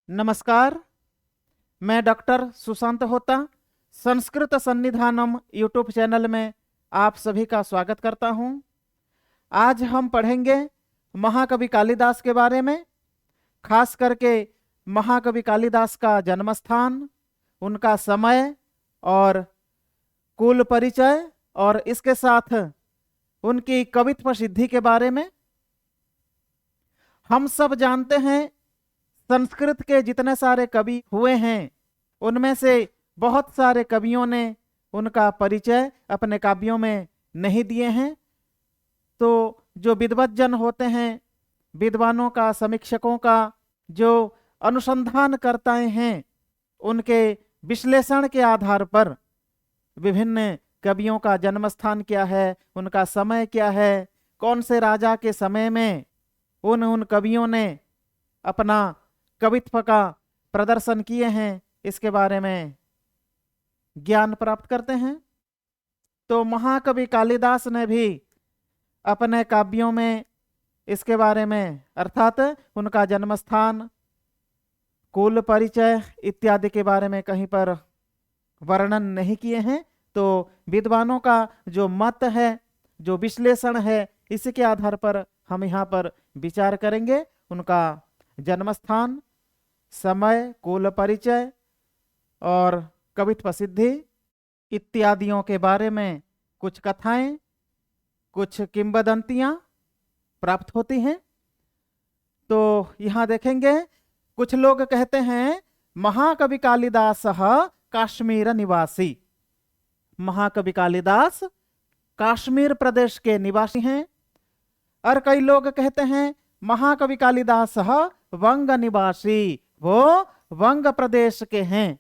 नमस्कार। मैं डॉक्टर सुशांत होता संस्कृत सन्निधानम यूट्यूब चैनल में आप सभी का स्वागत करता हूं। आज हम पढ़ेंगे महाकवि कालिदास के बारे में, खास करके महाकवि कालिदास का जन्म स्थान, उनका समय और कुल परिचय, और इसके साथ उनकी कवित्व सिद्धि के बारे में। हम सब जानते हैं संस्कृत के जितने सारे कवि हुए हैं उनमें से बहुत सारे कवियों ने उनका परिचय अपने काव्यों में नहीं दिए हैं। तो जो विद्वत जन होते हैं, विद्वानों का, समीक्षकों का जो अनुसंधान करते हैं, उनके विश्लेषण के आधार पर विभिन्न कवियों का जन्म स्थान क्या है, उनका समय क्या है, कौन से राजा के समय में उन कवियों ने अपना कवित्व का प्रदर्शन किए हैं, इसके बारे में ज्ञान प्राप्त करते हैं। तो महाकवि कालिदास ने भी अपने काव्यों में इसके बारे में, अर्थात उनका जन्म स्थान, कुल परिचय इत्यादि के बारे में कहीं पर वर्णन नहीं किए हैं। तो विद्वानों का जो मत है, जो विश्लेषण है, इसके आधार पर हम यहाँ पर विचार करेंगे। उनका जन्म स्थान, समय, कुल परिचय और कवित्व सिद्धि इत्यादियों के बारे में कुछ कथाएं, कुछ किंवदंतियां प्राप्त होती हैं। तो यहाँ देखेंगे, कुछ लोग कहते हैं महाकवि कालिदास काश्मीर निवासी। महाकवि कालिदास काश्मीर प्रदेश के निवासी हैं। और कई लोग कहते हैं महाकवि कालिदास वंग निवासी, वो वंग प्रदेश के हैं।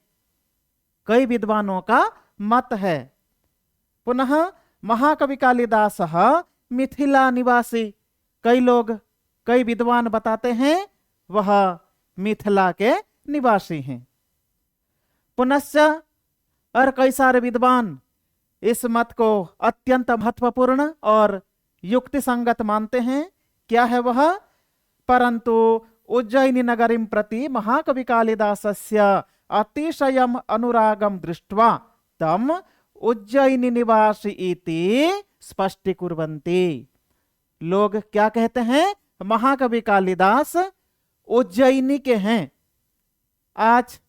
कई विद्वानों का मत है। पुनः महाकवि कालिदास मिथिला निवासी, कई लोग, कई विद्वान बताते हैं वह मिथिला के निवासी हैं। पुनश्च और कई सारे विद्वान इस मत को अत्यंत महत्वपूर्ण और युक्ति संगत मानते हैं। क्या है वह? परंतु उज्जयिनी नगरीं प्रति महाकवि कालिदासस्य अतिशयम् अनुरागं दृष्ट्वा तम उज्जयिनी निवासी इति स्पष्टीकुर्वन्ति। लोग क्या कहते हैं? महाकवि कालिदास उज्जयिनी के हैं। आज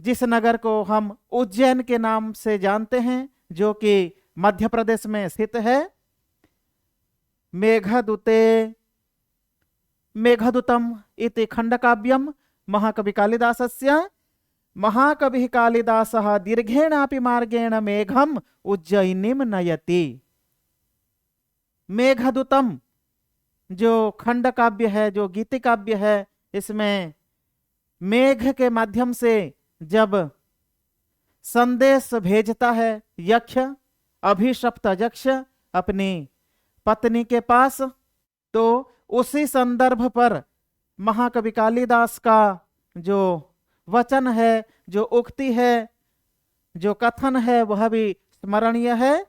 जिस नगर को हम उज्जैन के नाम से जानते हैं, जो कि मध्य प्रदेश में स्थित है, मेघदूतम इति खंडकाव्यम महाकवि कालिदासस्य। महाकवि कालिदासः दीर्घेणापि मार्गेण मेघम उज्जयिनीं नयति। मेघदूतम जो खंडकाव्य है, जो गीति काव्य है, इसमें मेघ के माध्यम से जब संदेश भेजता है यक्ष, अभिशप्त यक्ष अपनी पत्नी के पास, तो उसी संदर्भ पर महाकवि कालिदास का जो वचन है, जो उक्ति है, जो कथन है, वह भी स्मरणीय है।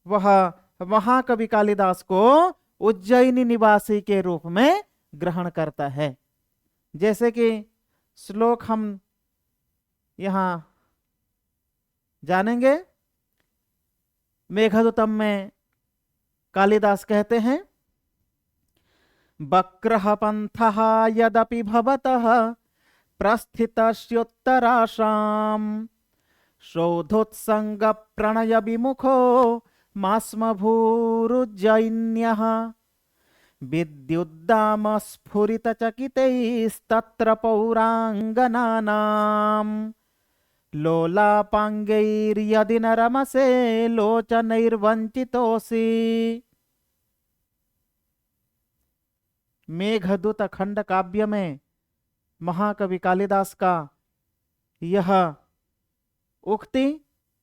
वह महाकवि कालिदास को उज्जयिनी निवासी के रूप में ग्रहण करता है। जैसे कि श्लोक हम यहाँ जानेंगे। मेघदूतम में कालिदास कहते हैं, वक्रः पंथः यदपि भवतः प्रस्थितस्योत्तराशां शोधोत्संग प्रणय विमुखो मास्म भूरुज्जयिन्यः विद्युद्दाम स्फुरित चकितैस्तत्र पौरांगनानां लोलापांगैर्यदि न रमसे लोचनैर्वंचितोऽसि। मेघदूत खंड काव्य में महाकवि कालिदास का यह उक्ति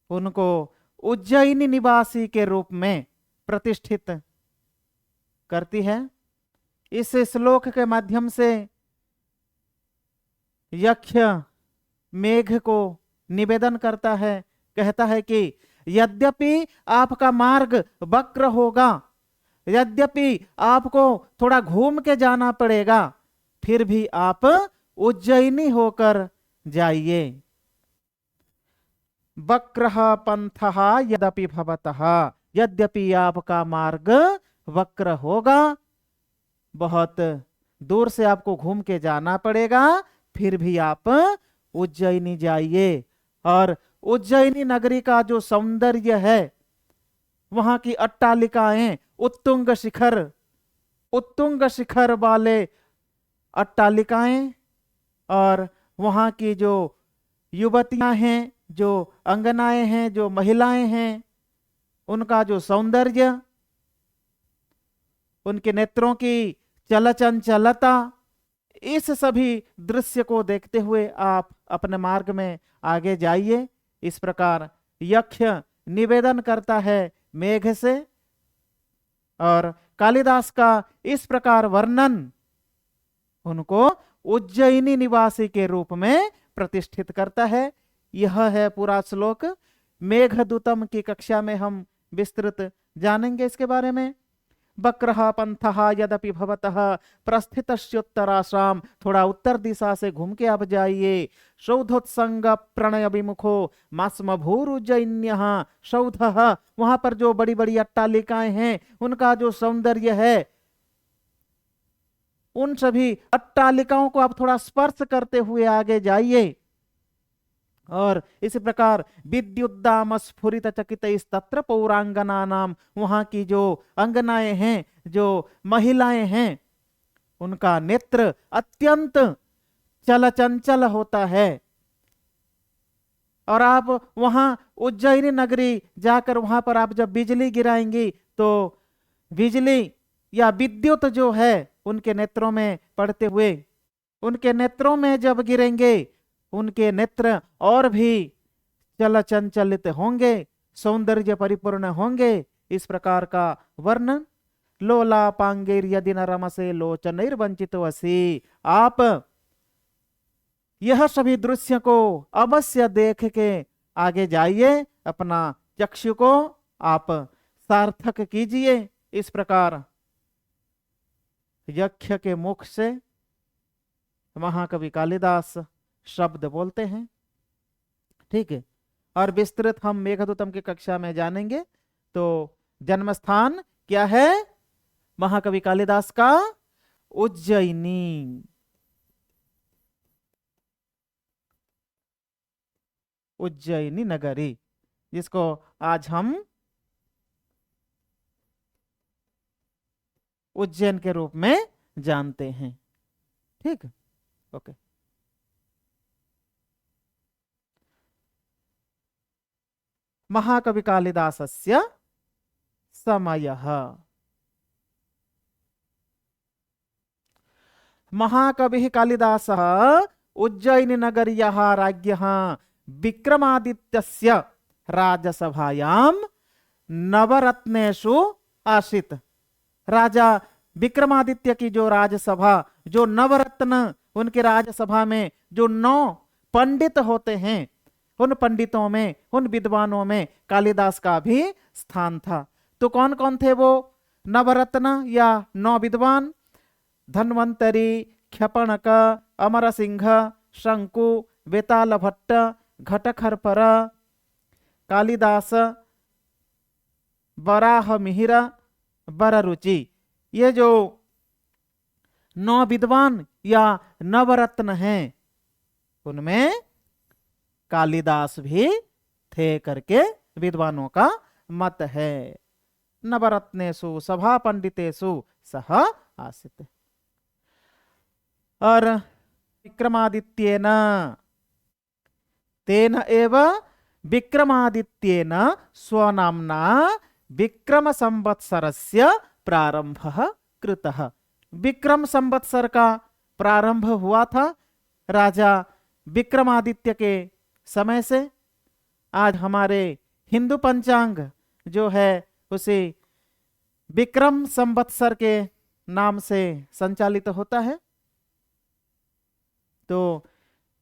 उनको उज्जयिनी निवासी के रूप में प्रतिष्ठित करती है। इस श्लोक के माध्यम से यक्ष मेघ को निवेदन करता है, कहता है कि यद्यपि आपका मार्ग वक्र होगा, यद्यपि आपको थोड़ा घूम के जाना पड़ेगा, फिर भी आप उज्जैनी होकर जाइए। वक्रः पंथः यद्यपि भवतः, यद्यपि आपका मार्ग वक्र होगा, बहुत दूर से आपको घूम के जाना पड़ेगा, फिर भी आप उज्जैनी जाइए। और उज्जैनी नगरी का जो सौंदर्य है, वहां की अट्टालिकाएं, उत्तुंग शिखर वाले अट्टालिकाएं, और वहां की जो युवतियां हैं, जो अंगनाएं हैं, जो महिलाएं हैं, उनका जो सौंदर्य, उनके नेत्रों की चलचंचलता, इस सभी दृश्य को देखते हुए आप अपने मार्ग में आगे जाइए। इस प्रकार यक्ष निवेदन करता है मेघ से, और कालिदास का इस प्रकार वर्णन उनको उज्जैनी निवासी के रूप में प्रतिष्ठित करता है। यह है पूरा श्लोक। मेघदूतम की कक्षा में हम विस्तृत जानेंगे इसके बारे में। वक्रः पंथः यद्यपि भवतः प्रस्थितस्योत्तराश्राम, थोड़ा उत्तर दिशा से घूम के आप जाइए। सौधोत्संग प्रणय विमुखो मास्मभूरुज्जैन्यः सौधः, वहां पर जो बड़ी बड़ी अट्टालिकाएं हैं, उनका जो सौंदर्य है, उन सभी अट्टालिकाओं को आप थोड़ा स्पर्श करते हुए आगे जाइए। और इसी प्रकार विद्युद्दाम स्फुरित चकित तत्र पौरांगना नाम, वहां की जो अंगनाएं हैं, जो महिलाएं हैं, उनका नेत्र अत्यंत चलचंचल होता है। और आप वहां उज्जैनी नगरी जाकर वहां पर आप जब बिजली गिराएंगी, तो बिजली या विद्युत जो है उनके नेत्रों में पड़ते हुए, उनके नेत्रों में जब गिरेंगे, उनके नेत्र और भी चलचंचलित होंगे, सौंदर्य परिपूर्ण होंगे। इस प्रकार का वर्णन। लोलापांगैर यदि न रमसे लोचनैर्वंचितो असि, आप यह सभी दृश्य को अवश्य देख के आगे जाइए, अपना चक्षु को आप सार्थक कीजिए। इस प्रकार यक्ष के मुख से महाकवि कालिदास शब्द बोलते हैं। ठीक है, और विस्तृत हम मेघदूतम की कक्षा में जानेंगे। तो जन्मस्थान क्या है महाकवि कालिदास का? उज्जैनी। उज्जैनी नगरी, जिसको आज हम उज्जैन के रूप में जानते हैं। ठीक, ओके। महाकवि कालिदासस्य समयः। महाकविः कालिदासः उज्जैनी नगर्याः राज्ञः विक्रमादित्यस्य राजसभायां नवरत्नेषु आसीत्। राजा विक्रमादित्य की जो राजसभा, जो नवरत्न उनकी राजसभा में जो 9 पंडित होते हैं, उन पंडितों में, उन विद्वानों में कालिदास का भी स्थान था। तो कौन कौन थे वो नवरत्न या 9 विद्वान? धन्वंतरी, क्षपणक, अमरसिंह, शंकु, वेताल भट्ट, घटखरपर, कालिदास, वराह मिहिर, बररुचि। ये जो 9 विद्वान या नवरत्न हैं, उनमें कालिदास भी थे करके विद्वानों का मत है। नवरत्नेषु सभा पंडितेषु सह आसीत्। और विक्रमादित्येन, तेन एव विक्रमादित्येन स्वनाम्ना विक्रम संवत्सरस्य प्रारंभः कृतः। विक्रम संवत्सर का प्रारंभ हुआ था राजा विक्रमादित्य के समय से। आज हमारे हिंदू पंचांग जो है उसे विक्रम संवत्सर के नाम से संचालित होता है। तो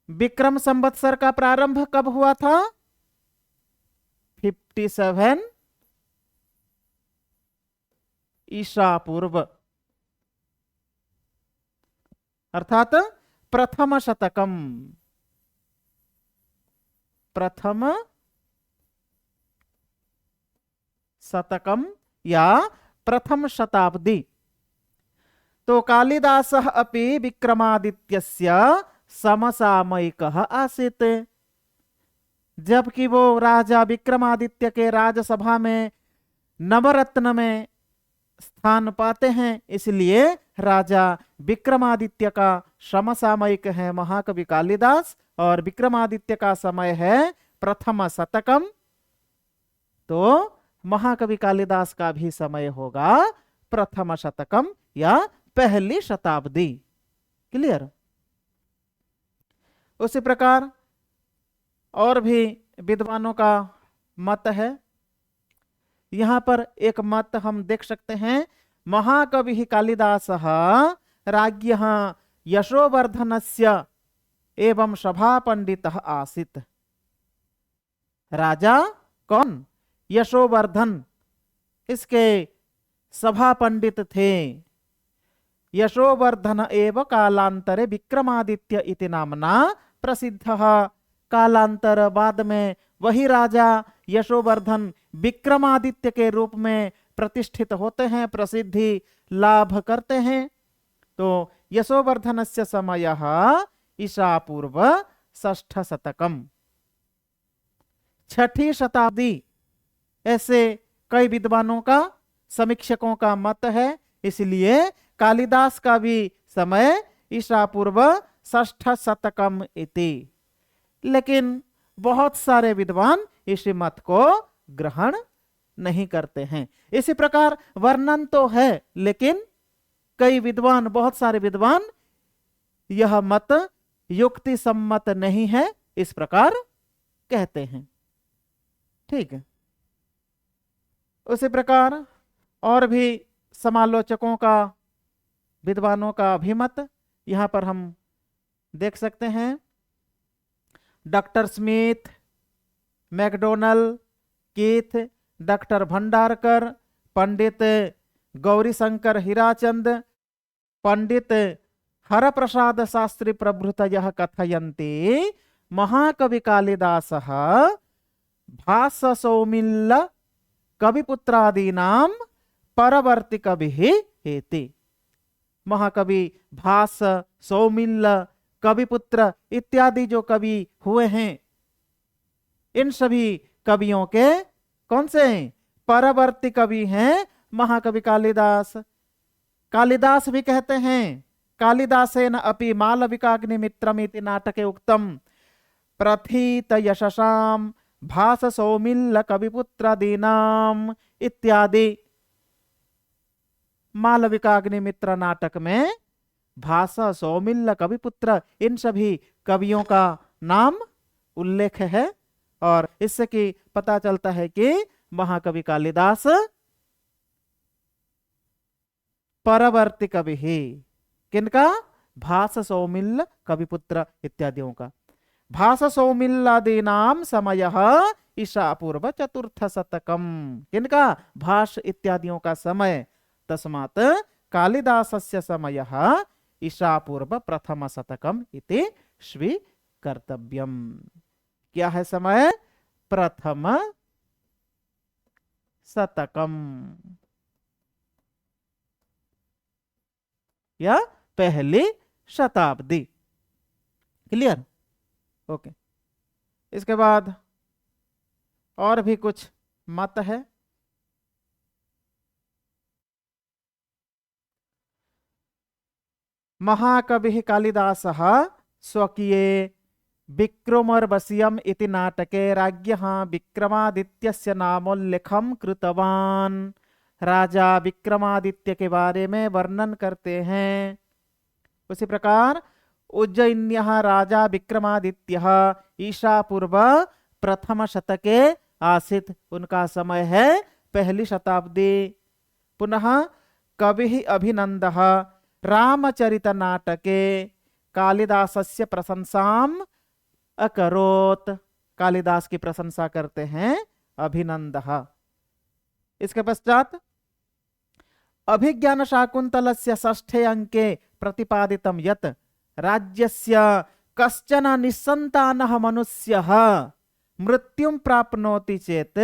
विक्रम संवत्सर का प्रारंभ कब हुआ था? 57 ईसा पूर्व, अर्थात प्रथम शतकम, प्रथम शतकम या प्रथम शताब्दी। तो कालिदासः अपि विक्रमादित्यस्य समसामयिकः आसीत्। जबकि वो राजा विक्रमादित्य के राजसभा में नवरत्न में स्थान पाते हैं, इसलिए राजा विक्रमादित्य का समसामयिक है महाकवि कालिदास, और विक्रमादित्य का समय है प्रथम शतकम। तो महाकवि कालिदास का भी समय होगा प्रथम शतकम या पहली शताब्दी। क्लियर। उसी प्रकार और भी विद्वानों का मत है। यहां पर एक मत हम देख सकते हैं, महाकवि कालिदासः राज्ञः यशोवर्धनस्य एवं सभा पंडितः आसीत्। राजा कौन? यशोवर्धन, इसके सभा पंडित थे। यशोवर्धन एव कालांतरे विक्रमादित्य इति नामना प्रसिद्धः। कालांतर बाद में वही राजा यशोवर्धन विक्रमादित्य के रूप में प्रतिष्ठित होते हैं, प्रसिद्धि लाभ करते हैं। तो यशोवर्धनस्य समयः ईसा पूर्व षष्ठ शतकम, छठी शताब्दी, ऐसे कई विद्वानों का, समीक्षकों का मत है। इसलिए कालिदास का भी समय ईसा पूर्व षष्ठ शतकम इति। लेकिन बहुत सारे विद्वान इस मत को ग्रहण नहीं करते हैं। इसी प्रकार वर्णन तो है, लेकिन कई विद्वान, बहुत सारे विद्वान यह मत युक्ति सम्मत नहीं है, इस प्रकार कहते हैं। ठीक है। उसी प्रकार और भी समालोचकों का, विद्वानों का अभिमत यहां पर हम देख सकते हैं। Doctor Smith, Macdonell, Keith, doctor Bhandarkar, Pandit Gaurishankar Hirachand, Pandit Haraprasad Shastri प्रभृतयः कथयन्ति महाकवि कालिदासः भाससौमिल्ल कविपुत्रादीनां परवर्ती कविः एति। महाकवि भास, सौमिल्ल, कविपुत्र इत्यादि जो कवि हुए हैं, इन सभी कवियों के कौन से परवर्ती कवि हैं? महाकवि कालिदास। कालिदास भी कहते हैं, कालिदासेन अपि मालविकाग्निमित्रमिति नाटके उक्तम प्रथित यशसाम भास सौमिल्ल कविपुत्रादीनाम इत्यादि। मालविकाग्निमित्र नाटक में भासा, सौमिल्ल, कविपुत्र, इन सभी कवियों का नाम उल्लेख है। और इससे कि पता चलता है कि महाकवि कालिदास परवर्ती कवि ही। किनका? भास, सौमिल्ल, कविपुत्र इत्यादियों का। भास सौमिल्लादीनाम समयः ईसा पूर्व चतुर्थ शतकम। किनका? भास इत्यादियों का समय। तस्मात् कालिदासस्य समयः ईसा पूर्व प्रथम शतकम इति स्वीकर्तव्यम। क्या है समय? प्रथम शतकम या पहली शताब्दी। क्लियर? ओके। इसके बाद और भी कुछ मत है। महाकवि कालिदासः स्वकीये विक्रमोर्वशीयम् इति नाटके राज्ञः विक्रमादित्यस्य नामोल्लेखं कृतवान्। राजा विक्रमादित्य के बारे में वर्णन करते हैं। उसी प्रकार उज्जयिन्यः राजा विक्रमादित्यः ईसा पूर्व प्रथम शतके आसीत्। उनका समय है पहली शताब्दी। पुनः कवि अभिनंदः रामचरित नाटके कालिदासस्य प्रशंसाम अकरोत्। कालिदास की प्रशंसा करते हैं अभिनंदः। इसके पश्चात अभिज्ञान शाकुंतलस्य षष्ठे अंके प्रतिपादितम यत् राज्यस्य कश्चन निस्सन्तानः मनुष्यः मृत्युं प्राप्नोति चेत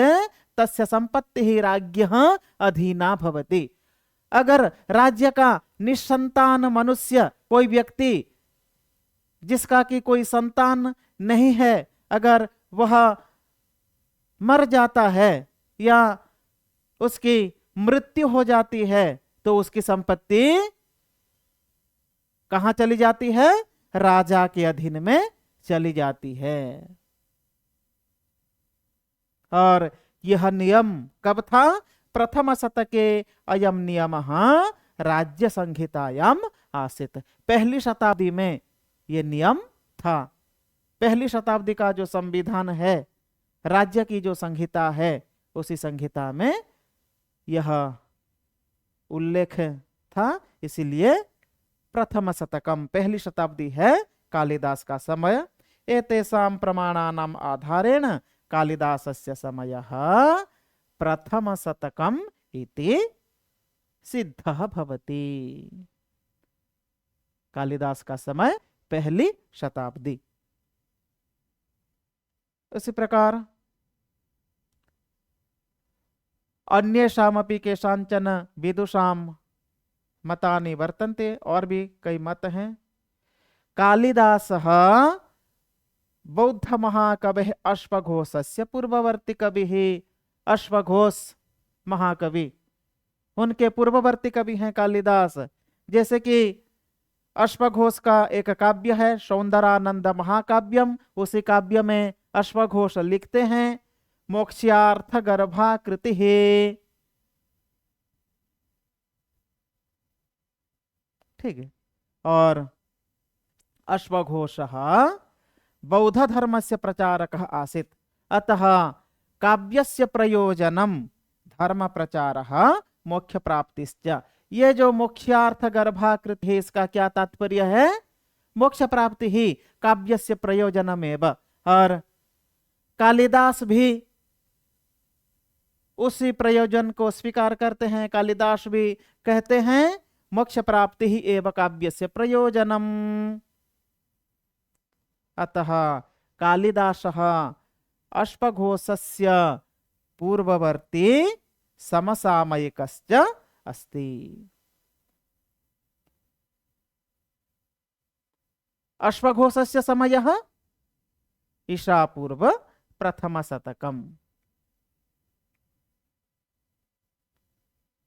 तस्य संपत्तिः राज्ञः अधीना भवति। अगर राज्य का निस्संतान मनुष्य, कोई व्यक्ति जिसका कि कोई संतान नहीं है, अगर वह मर जाता है या उसकी मृत्यु हो जाती है तो उसकी संपत्ति कहां चली जाती है? राजा के अधीन में चली जाती है। और यह नियम कब था? प्रथम शतके अयम नियमः राज्य संहितायाम आसीत्। पहली शताब्दी में यह नियम था। पहली शताब्दी का जो संविधान है, राज्य की जो संहिता है, उसी संहिता में यह उल्लेख था। इसीलिए प्रथम शतकम, पहली शताब्दी है कालिदास का समय। एतेषां प्रमाणानाम् आधारेण कालिदासस्य समयः प्रथम शतकम इति सिद्धः भवति। कालिदास का समय पहली शताब्दी। इसी प्रकार अन्येषामपि केषांचन विदुषां मतानि वर्तन्ते, और भी कई मत हैं। कालिदासः बौद्ध महाकविः अश्वघोषस्य पूर्ववर्ती कविः। अश्वघोष महाकवि, उनके पूर्ववर्ती कवि हैं कालिदास। जैसे कि अश्वघोष का एक काव्य है सौंदरानंद महाकाव्यम, उसी काव्य में अश्वघोष लिखते हैं मोक्ष्यार्थ गर्भाकृति। ठीक है। और अश्वघोषः बौद्ध धर्मस्य प्रचारकः आसीत्, अतः काव्यस्य प्रयोजनम धर्म प्रचारः मोक्ष प्राप्तिश्च। ये जो मोक्षार्थ गर्भाकृति है, इसका क्या तात्पर्य है? मोक्ष प्राप्ति ही काव्यस्य प्रयोजनमेव। और कालिदास भी उसी प्रयोजन को स्वीकार करते हैं। कालिदास भी कहते हैं मोक्ष प्राप्ति ही एव काव्यस्य प्रयोजनम। अतः कालिदासः अश्वघोषस्य पूर्ववर्ती समसामयिकश्च अस्ति। अश्वघोषस्य समयः ईशापूर्व प्रथम शतकम।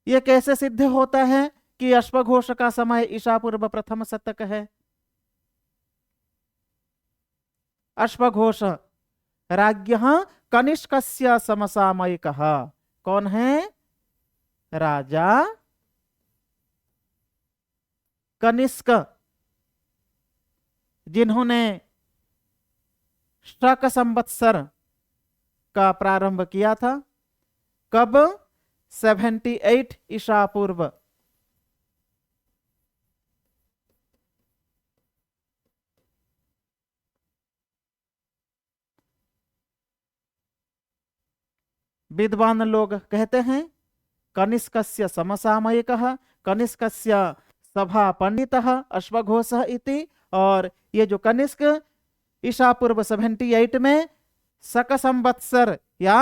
यह कैसे सिद्ध होता है कि अश्वघोष का समय ईशापूर्व प्रथम शतक है? अश्वघोष राज्ञः कनिष्कस्य समसामयिकः। कौन है? राजा कनिष्क, जिन्होंने शक संवत्सर का प्रारंभ किया था। कब? 78 ईसा पूर्व। विद्वान लोग कहते हैं कनिष्कस्य समसामयिकः, कनिष्कस्य सभा पंडितः अश्वघोषः इति। और ये जो कनिष्क ईसा पूर्व 78 में शक संवत्सर या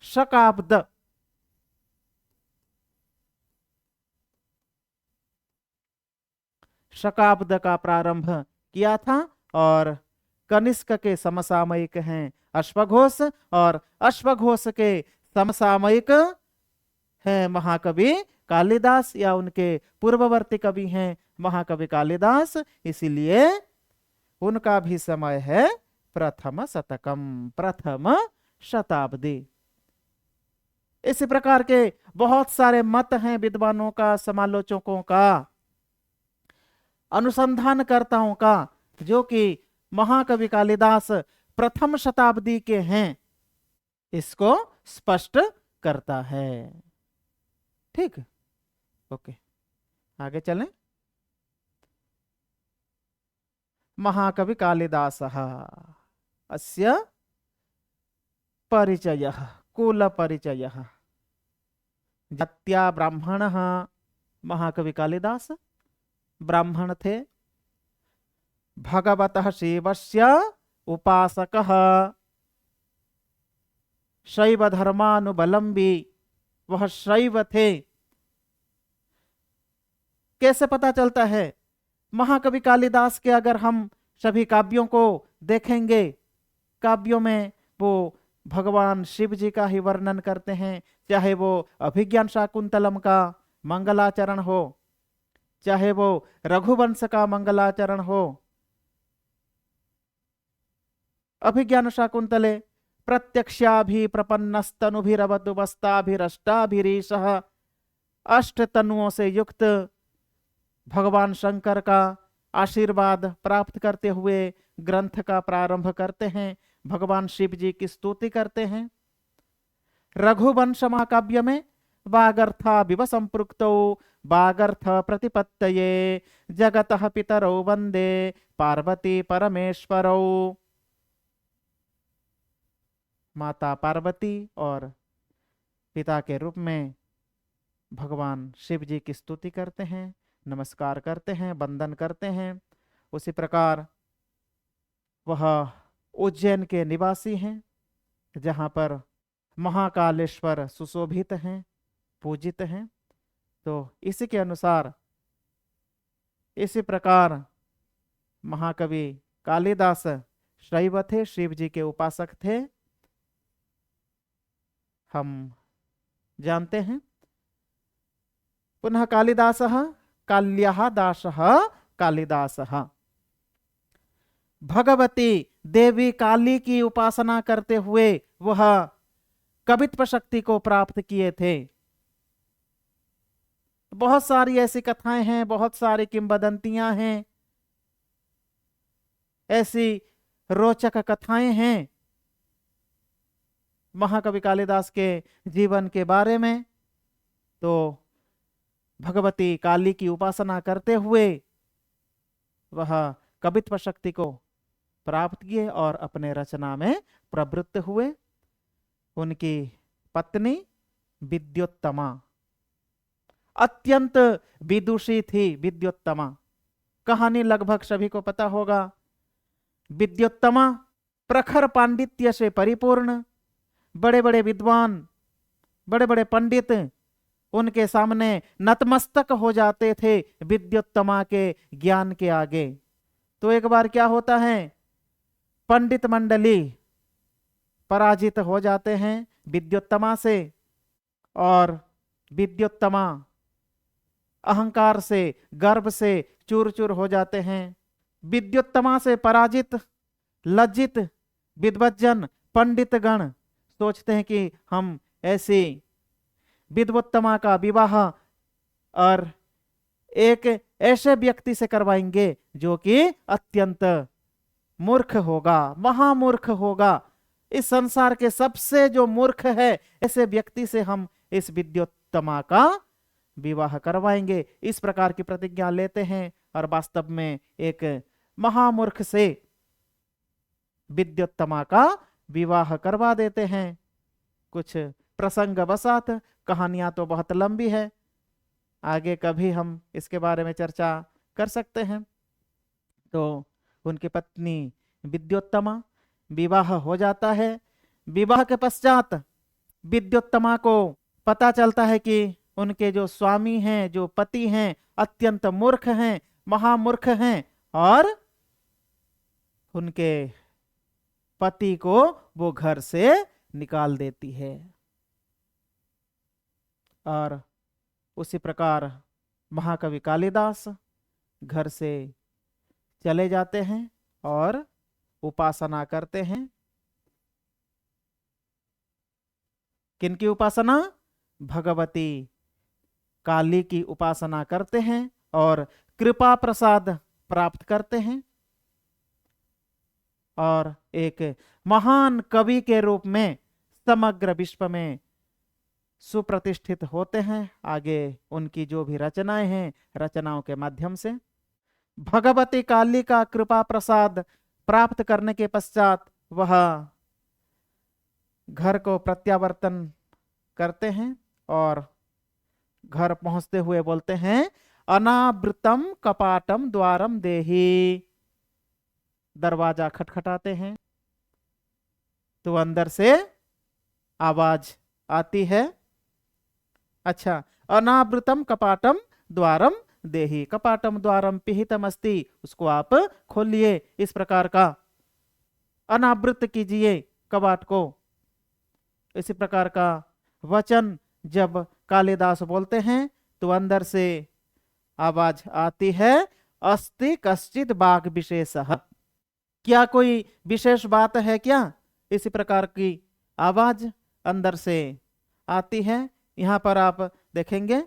शकाब्द, शकाब्द का प्रारंभ किया था। और कनिष्क के समसामयिक हैं अश्वघोष, और अश्वघोष के समसामयिक हैं महाकवि कालिदास, या उनके पूर्ववर्ती कवि हैं महाकवि कालिदास। इसीलिए उनका भी समय है प्रथम शतकम, प्रथम शताब्दी। इसी प्रकार के बहुत सारे मत हैं विद्वानों का, समालोचकों का, अनुसंधानकर्ताओं का, जो कि महाकवि कालिदास प्रथम शताब्दी के हैं, इसको स्पष्ट करता है। ठीक, ओके, आगे चलें। महाकवि कालिदासः अस्य परिचयः, कुल परिचयः। जात्या ब्राह्मणः। महाकवि कालिदास ब्राह्मण थे। भगवतः शिवस्य उपासकः शैव धर्मानुबलंबी, वह शैव थे। कैसे पता चलता है? महाकवि कालिदास के अगर हम सभी काव्यों को देखेंगे, काव्यों में वो भगवान शिव जी का ही वर्णन करते हैं, चाहे वो अभिज्ञान शाकुंतलम का मंगलाचरण हो, चाहे वो रघुवंश का मंगलाचरण हो। अभिज्ञान शाकुंतले प्रत्यक्षाभिप्रपन्नस्तनुभिरवधुवस्ताभिरष्टाभिरीशः, अष्ट तनुओं से युक्त भगवान शंकर का आशीर्वाद प्राप्त करते हुए ग्रंथ का प्रारंभ करते हैं, भगवान शिव जी की स्तुति करते हैं। रघुवंश महाकाव्य में वागर्था विव संपृक्तौ वागर्थ प्रतिपत्तये जगतः पितरौ वंदे पार्वती परमेश्वरौ। माता पार्वती और पिता के रूप में भगवान शिव जी की स्तुति करते हैं, नमस्कार करते हैं, वंदन करते हैं। उसी प्रकार वह उज्जैन के निवासी हैं, जहाँ पर महाकालेश्वर सुशोभित हैं, पूजित हैं। तो इसी के अनुसार, इसी प्रकार महाकवि कालिदास शैव थे, शिव जी के उपासक थे, हम जानते हैं। पुनः कालिदासः काल्यः दासः कालिदासः। भगवती देवी काली की उपासना करते हुए वह कवित्व शक्ति को प्राप्त किए थे। बहुत सारी ऐसी कथाएं हैं, बहुत सारी किंवदंतियां हैं, ऐसी रोचक कथाएं हैं महाकवि कालिदास के जीवन के बारे में। तो भगवती काली की उपासना करते हुए वह कवित्व शक्ति को प्राप्त किए और अपने रचना में प्रवृत्त हुए। उनकी पत्नी विद्योत्तमा अत्यंत विदुषी थी। विद्योत्तमा कहानी लगभग सभी को पता होगा। विद्योत्तमा प्रखर पांडित्य से परिपूर्ण, बड़े बड़े विद्वान, बड़े बड़े पंडित उनके सामने नतमस्तक हो जाते थे विद्योत्तमा के ज्ञान के आगे। तो एक बार क्या होता है, पंडित मंडली पराजित हो जाते हैं विद्योत्तमा से, और विद्योत्तमा अहंकार से, गर्व से चूर चूर हो जाते हैं। विद्योत्तमा से पराजित, लज्जित विद्वज्जन पंडित गण सोचते हैं कि हम ऐसी विद्वोत्तमा का विवाह और एक ऐसे व्यक्ति से करवाएंगे जो कि अत्यंत मूर्ख होगा, महामूर्ख होगा। इस संसार के सबसे जो मूर्ख है, ऐसे व्यक्ति से हम इस विद्योत्तमा का विवाह करवाएंगे। इस प्रकार की प्रतिज्ञा लेते हैं और वास्तव में एक महामूर्ख से विद्योत्तमा का विवाह करवा देते हैं। कुछ प्रसंग वसात, कहानियां तो बहुत लंबी है, आगे कभी हम इसके बारे में चर्चा कर सकते हैं। तो उनकी पत्नी विद्योत्तमा, विवाह हो जाता है। विवाह के पश्चात विद्योत्तमा को पता चलता है कि उनके जो स्वामी हैं, जो पति हैं, अत्यंत मूर्ख हैं, महामूर्ख हैं, और उनके पति को वो घर से निकाल देती है। और उसी प्रकार महाकवि कालिदास घर से चले जाते हैं और उपासना करते हैं। किनकी उपासना? भगवती काली की उपासना करते हैं और कृपा प्रसाद प्राप्त करते हैं और एक महान कवि के रूप में समग्र विश्व में सुप्रतिष्ठित होते हैं। आगे उनकी जो भी रचनाएं हैं, रचनाओं के माध्यम से भगवती काली का कृपा प्रसाद प्राप्त करने के पश्चात वह घर को प्रत्यावर्तन करते हैं और घर पहुंचते हुए बोलते हैं, अनावृतम कपाटम द्वारम देहि। दरवाजा खटखटाते हैं तो अंदर से आवाज आती है। अच्छा, अनावृतम कपाटम द्वारम देहि, कपाटम द्वारम पिहितम अस्ति, उसको आप खोलिए, इस प्रकार का अनावृत कीजिए कपाट को। इसी प्रकार का वचन जब कालिदास बोलते हैं तो अंदर से आवाज आती है, अस्ति कश्चित बाग विशेषः, क्या कोई विशेष बात है क्या? इसी प्रकार की आवाज अंदर से आती है। यहाँ पर आप देखेंगे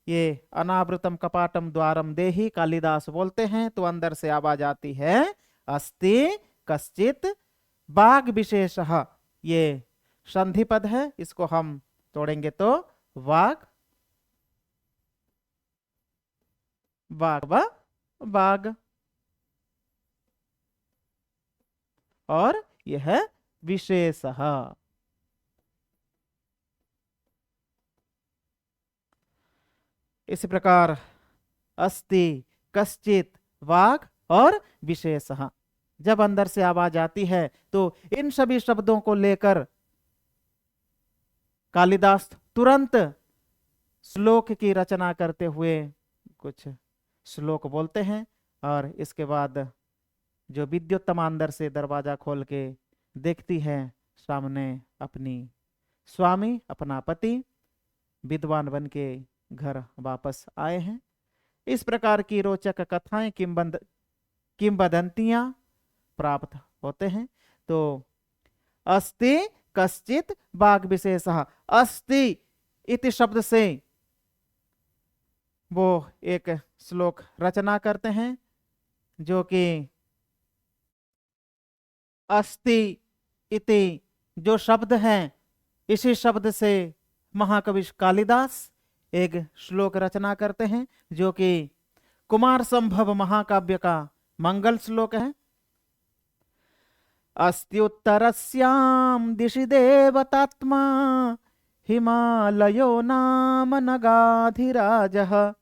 ये अनावृतम कपाटम द्वारम देहि कालिदास बोलते हैं तो अंदर से आवाज आती है, अस्ति कश्चित बाग विशेषः। ये संधि पद है, इसको हम तोड़ेंगे तो वाग, बाग व बाग, और यह विशेषः। इसी प्रकार अस्ति कश्चित वाग और विशेषः, जब अंदर से आवाज आती है तो इन सभी शब्दों को लेकर कालिदास तुरंत श्लोक की रचना करते हुए कुछ श्लोक बोलते हैं। और इसके बाद जो विद्युत्तमा अंदर से दरवाजा खोल के देखती है, सामने अपनी स्वामी, अपना पति विद्वान बन के घर वापस आए हैं। इस प्रकार की रोचक कथाएं, किंवदंतियां प्राप्त होते हैं। तो अस्ति कश्चित बाग विशेषः, अस्ति इति शब्द से वो एक श्लोक रचना करते हैं, जो कि अस्ति इति जो शब्द है, इसी शब्द से महाकवि कालिदास एक श्लोक रचना करते हैं, जो कि कुमार संभव महाकाव्य का मंगल श्लोक है। अस्त्युत्तरस्यां दिशि देवतात्मा हिमालयो नाम नगाधिराजः,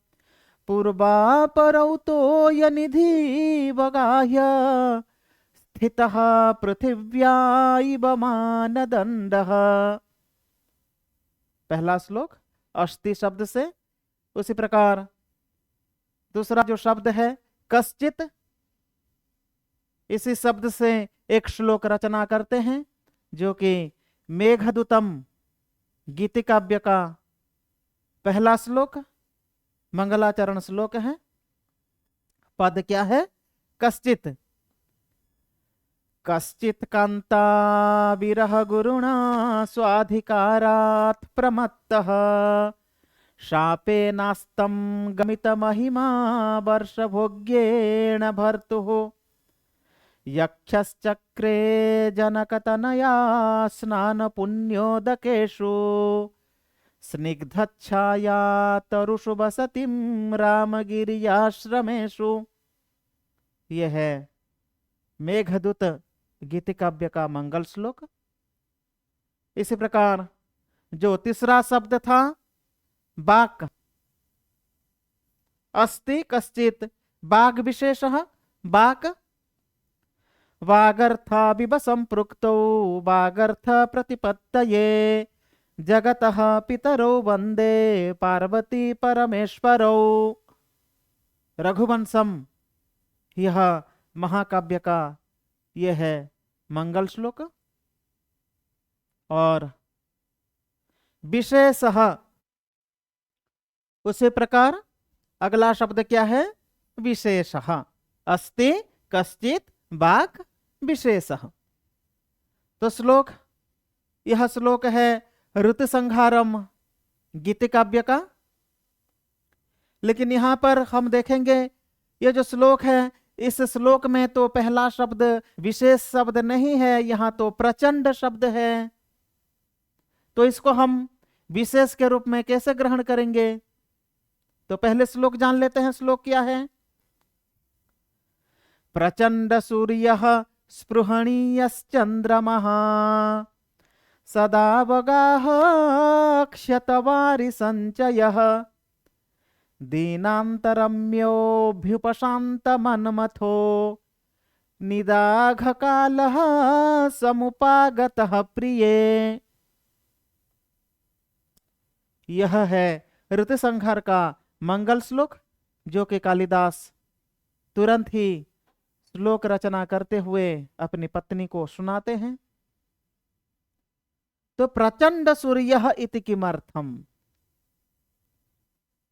पूर्वापरौ तोयनिधि वगाह्य स्थितः पृथिव्या इव मानदण्डः। पहला श्लोक अस्ति शब्द से, उसी प्रकार दूसरा जो शब्द है कश्चित, इसी शब्द से एक श्लोक रचना करते हैं, जो कि मेघदूतम गीति काव्य का पहला श्लोक मंगलाचरण श्लोक है। पद क्या है? कश्चित, कश्चित कांता विरह गुरुणा स्वाधिकारात् प्रमत्तः, शापे नास्तं गमित महिमा वर्षभोग्येन भर्तुः, यक्षश्चक्रे जनकतनया स्नान पुण्योदकेषु, स्निग्धच्छाया तरुषु वसतिं रामगिरियाश्रमेषु। यह है मेघदूत गीति काव्य का मंगल श्लोक। इसी प्रकार जो तीसरा शब्द था बाक, अस्ति कश्चित बाग विशेषः, बाक वागर्थाविव संपृक्तौ वागर्थ प्रतिपत्तये, जगतः पितरौ वंदे पार्वती परमेश्वरौ। रघुवंशम यह महाकाव्य का यह है मंगल श्लोक। और विशेषः, उसी प्रकार अगला शब्द क्या है? विशेषः। अस्ति कश्चित बाक विशेषः। तो श्लोक, यह श्लोक है ऋतु संहारम गीति काव्य का। लेकिन यहां पर हम देखेंगे ये जो श्लोक है, इस श्लोक में तो पहला शब्द विशेष शब्द नहीं है, यहां तो प्रचंड शब्द है। तो इसको हम विशेष के रूप में कैसे ग्रहण करेंगे? तो पहले श्लोक जान लेते हैं। श्लोक क्या है? प्रचंड सूर्यः स्पृहणीयश्चंद्रमः, सदावगाह क्षतवारि संचयः, दीनांतरम्योऽभ्युपशान्तमन्मथो निदाघ कालः समुपागतः प्रिये। यह है ऋतुसंहार का मंगल श्लोक, जो कि कालिदास तुरंत ही श्लोक रचना करते हुए अपनी पत्नी को सुनाते हैं। तो प्रचंड सूर्यः इति किमर्थम,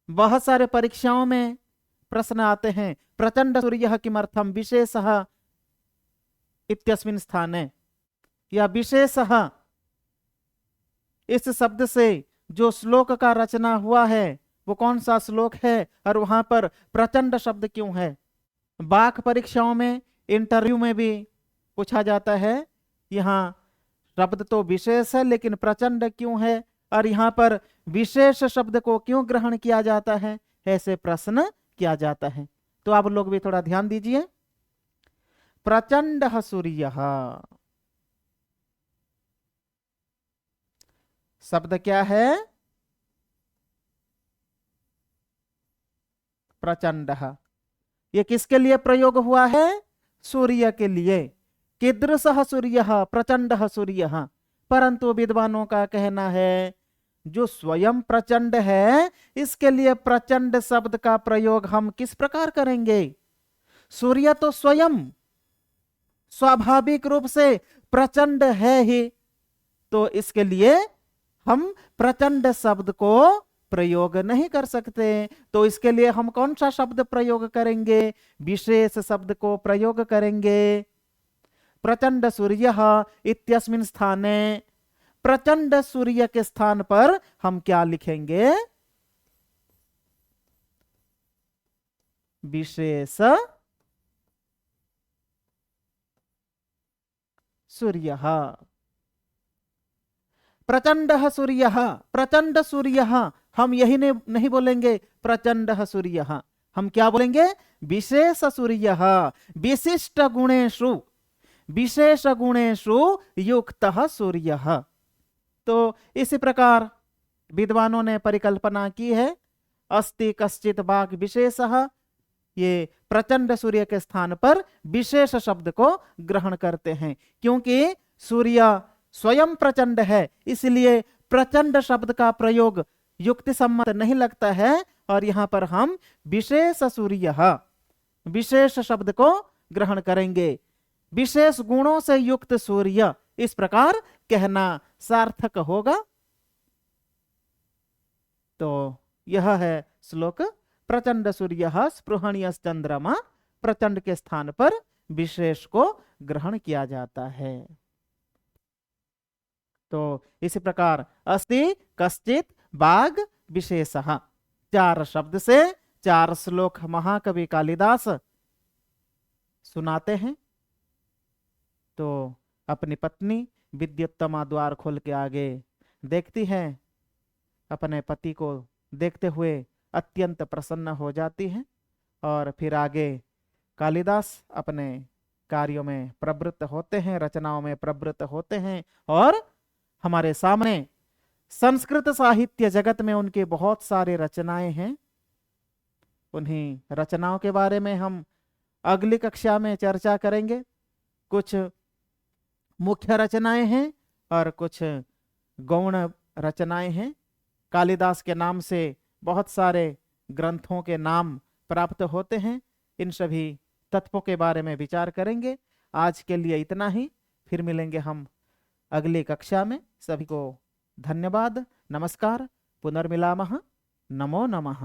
बहुत सारे परीक्षाओं में प्रश्न आते हैं, प्रचंड सूर्यः किमर्थम विशेषः इत्यस्मिन् स्थाने, या विशेषः इस शब्द से जो श्लोक का रचना हुआ है वो कौन सा श्लोक है, और वहां पर प्रचंड शब्द क्यों है। बाक परीक्षाओं में, इंटरव्यू में भी पूछा जाता है, यहाँ शब्द तो विशेष है लेकिन प्रचंड क्यों है, और यहाँ पर विशेष शब्द को क्यों ग्रहण किया जाता है, ऐसे प्रश्न किया जाता है। तो आप लोग भी थोड़ा ध्यान दीजिए। प्रचंड सूर्यः शब्द क्या है, प्रचंड। ये किसके लिए प्रयोग हुआ है, सूर्य के लिए। कीदृशः सूर्यः प्रचंडः सूर्यः, परंतु विद्वानों का कहना है जो स्वयं प्रचंड है इसके लिए प्रचंड शब्द का प्रयोग हम किस प्रकार करेंगे। सूर्य तो स्वयं स्वाभाविक रूप से प्रचंड है ही, तो इसके लिए हम प्रचंड शब्द को प्रयोग नहीं कर सकते। तो इसके लिए हम कौन सा शब्द प्रयोग करेंगे, विशेष शब्द को प्रयोग करेंगे। प्रचंड सूर्यः इत्यस्मिन् स्थाने, प्रचंड सूर्य के स्थान पर हम क्या लिखेंगे, विशेष सूर्यः। प्रचंडः सूर्यः, प्रचंड सूर्यः, हम यही नहीं बोलेंगे प्रचंडः सूर्यः, हम क्या बोलेंगे, विशेष सूर्यः, विशिष्ट गुणेषु, विशेष गुणेषु युक्तः सूर्यः। तो इसी प्रकार विद्वानों ने परिकल्पना की है। अस्ति कश्चित वाक् विशेषः, ये प्रचंड सूर्य के स्थान पर विशेष शब्द को ग्रहण करते हैं, क्योंकि सूर्य स्वयं प्रचंड है, इसलिए प्रचंड शब्द का प्रयोग युक्ति सम्मत नहीं लगता है। और यहां पर हम विशेष सूर्य, विशेष शब्द को ग्रहण करेंगे, विशेष गुणों से युक्त सूर्य, इस प्रकार कहना सार्थक होगा। तो यह है श्लोक, प्रचंड सूर्यः स्पृहणीयश्चंद्रमा, प्रचंड के स्थान पर विशेष को ग्रहण किया जाता है। तो इसी प्रकार अस्ति कश्चित वाग् विशेषः, 4 शब्द से 4 श्लोक महाकवि कालिदास सुनाते हैं। तो अपनी पत्नी विद्युत्तमा द्वार खोल के आगे देखती है, अपने पति को देखते हुए अत्यंत प्रसन्न हो जाती है, और फिर आगे कालिदास अपने कार्यों में प्रवृत्त होते हैं, रचनाओं में प्रवृत्त होते हैं। और हमारे सामने संस्कृत साहित्य जगत में उनके बहुत सारे रचनाएं हैं। उन्हीं रचनाओं के बारे में हम अगली कक्षा में चर्चा करेंगे। कुछ मुख्य रचनाएं हैं और कुछ गौण रचनाएं हैं। कालिदास के नाम से बहुत सारे ग्रंथों के नाम प्राप्त होते हैं। इन सभी तत्वों के बारे में विचार करेंगे। आज के लिए इतना ही, फिर मिलेंगे हम अगली कक्षा में। सभी को धन्यवाद, नमस्कार, पुनर्मिलामः, नमो नमः।